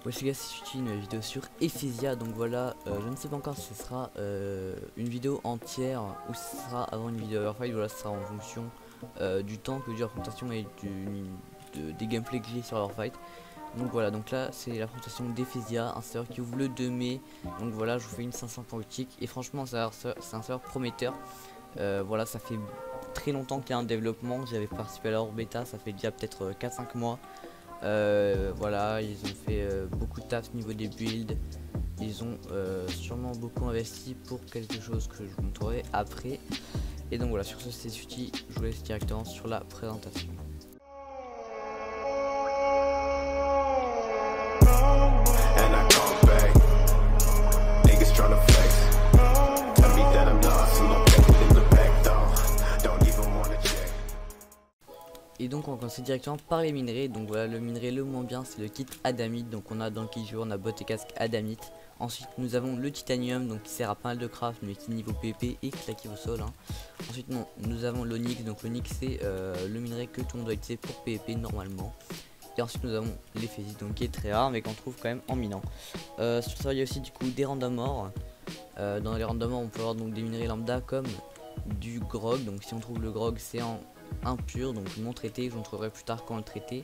Wesh les gars, c'est une vidéo sur Ephesia. Donc voilà, je ne sais pas encore si ce sera une vidéo entière ou si ce sera avant une vidéo Overfight. Voilà, ce sera en fonction du temps que dure la présentation et des gameplays que j'ai sur Overfight. Donc voilà, donc là c'est la présentation d'Ephesia, un serveur qui ouvre le 2 mai. Donc voilà, je vous fais une 500 points boutique et franchement c'est un serveur prometteur. Voilà, ça fait très longtemps qu'il y a un développement. J'avais participé à leur bêta, ça fait déjà peut-être 4-5 mois. Voilà, ils ont fait beaucoup de taf au niveau des builds. Ils ont sûrement beaucoup investi pour quelque chose que je vous montrerai après. Et donc voilà, sur ce c'est suivi, je vous laisse directement sur la présentation. Et donc on va commencer directement par les minerais. Donc voilà, le minerai le moins bien c'est le kit Adamite. Donc on a dans le kit jeu, on a bottes et casque Adamite. Ensuite nous avons le titanium, donc qui sert à pas mal de craft mais qui niveau PvP est claqué au sol, hein. Ensuite nous avons l'onyx. Donc l'onyx c'est le minerai que tout le monde doit utiliser pour PvP normalement. Et ensuite nous avons l'éphésie, donc qui est très rare mais qu'on trouve quand même en minant. Sur ça il y a aussi du coup des randoms morts. Dans les randoms morts on peut avoir donc des minerais lambda comme du grog. Donc si on trouve le grog c'est en impur, donc non traité. Je vous montrerai plus tard quand le traiter.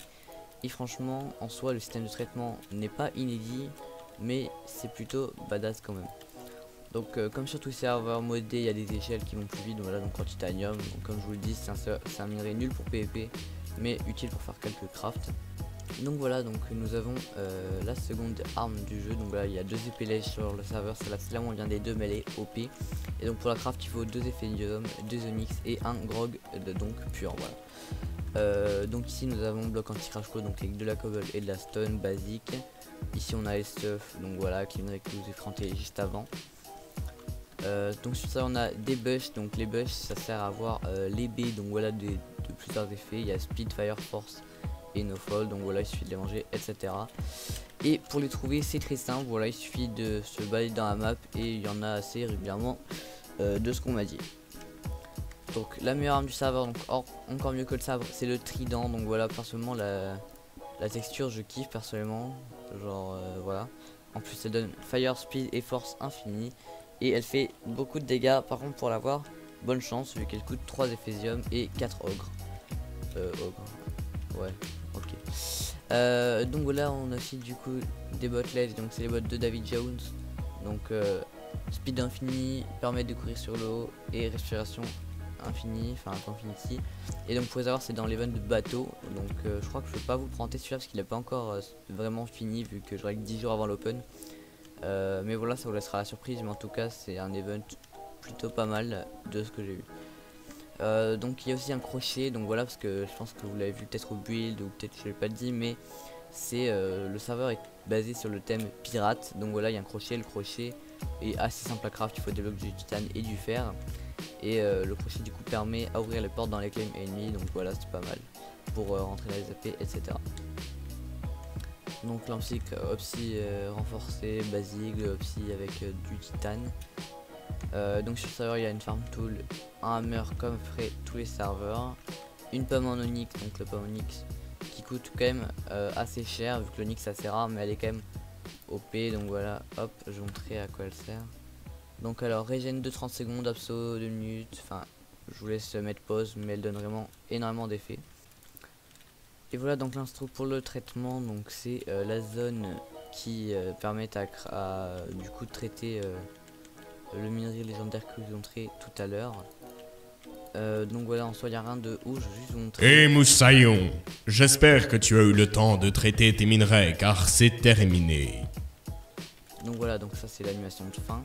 Et franchement en soi le système de traitement n'est pas inédit mais c'est plutôt badass quand même. Donc comme sur tous les serveurs modés il y a des échelles qui vont plus vite. Voilà, donc en titanium, donc comme je vous le dis c'est un minerai nul pour PvP mais utile pour faire quelques crafts. Donc voilà, donc nous avons la seconde arme du jeu. Donc là il y a deux épées lèges sur le serveur, c'est là où on vient des deux, mais elle est OP. Et donc pour la craft il faut deux éphésium, deux onyx et un grog donc pur. Voilà. Donc ici nous avons bloc anti crash code, donc avec de la cobble et de la stone basique. Ici on a les stuff, donc voilà, qui viendrait que je vous ai présenté juste avant. Donc sur ça on a des bush. Donc les bush ça sert à avoir les baies, donc voilà, de plusieurs effets. Il y a speed, fire, force et no fall, donc voilà il suffit de les manger, etc. Et pour les trouver c'est très simple. Voilà, il suffit de se balader dans la map et il y en a assez régulièrement de ce qu'on m'a dit. Donc la meilleure arme du serveur, donc encore mieux que le sabre, c'est le trident. Donc voilà, personnellement la texture je kiffe personnellement, genre voilà. En plus elle donne fire, speed et force infini et elle fait beaucoup de dégâts. Par contre pour l'avoir, bonne chance vu qu'elle coûte 3 éphésium et 4 ogres. Ouais, ok. Donc voilà, on a aussi du coup des bottes LED, donc c'est les bottes de David Jones. Donc speed infini, permet de courir sur l'eau et respiration infinie, enfin infinity. Et donc pour les avoir c'est dans l'event de bateau. Donc je crois que je peux pas vous présenter celui-là parce qu'il n'est pas encore vraiment fini vu que je règle 10 jours avant l'open. Mais voilà, ça vous laissera la surprise, mais en tout cas c'est un event plutôt pas mal de ce que j'ai vu. Donc il y a aussi un crochet, donc voilà, parce que je pense que vous l'avez vu peut-être au build ou peut-être je l'ai pas dit, mais c'est le serveur est basé sur le thème pirate. Donc voilà, il y a un crochet, le crochet est assez simple à craft, il faut des blocs du titane et du fer. Et le crochet du coup permet à ouvrir les portes dans les claims ennemis, donc voilà c'est pas mal pour rentrer dans les AP, etc. Donc l'ampsic opsi renforcé, basique, opsi avec du titane. Donc sur le serveur il y a une farm tool, un hammer comme ferait tous les serveurs, une pomme en onyx, donc le pomme onyx qui coûte quand même assez cher vu que l'onyx c'est assez rare mais elle est quand même OP. Donc voilà, hop, je vais montrer à quoi elle sert. Donc alors régène de 30 secondes, abso 2 minutes, enfin je vous laisse mettre pause mais elle donne vraiment énormément d'effets. Et voilà, donc l'instru pour le traitement, donc c'est la zone qui permet à du coup de traiter le minerai légendaire que je vous montrais tout à l'heure. Donc voilà, en soi il n'y a rien de ouf, je vais juste vous montrer. Eh Moussaillon, j'espère que tu as eu le temps de traiter tes minerais car c'est terminé. Donc voilà, donc ça c'est l'animation de fin.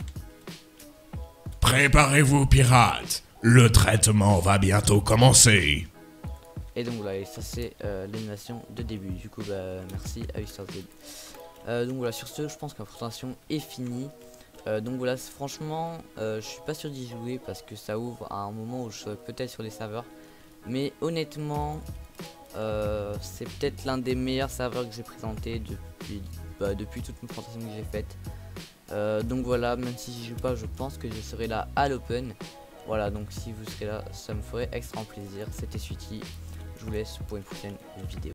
Préparez-vous pirates, le traitement va bientôt commencer. Et donc voilà, et ça c'est l'animation de début. Du coup bah merci à Histoire Z. Donc voilà, sur ce je pense que la présentation est finie. Donc voilà, franchement je suis pas sûr d'y jouer parce que ça ouvre à un moment où je serai peut-être sur des serveurs. Mais honnêtement c'est peut-être l'un des meilleurs serveurs que j'ai présenté depuis toute une présentation que j'ai faite. Donc voilà, même si j'y joue pas, je pense que je serai là à l'open. Voilà, donc si vous serez là, ça me ferait extrêmement plaisir. C'était Sweety, je vous laisse pour une prochaine vidéo.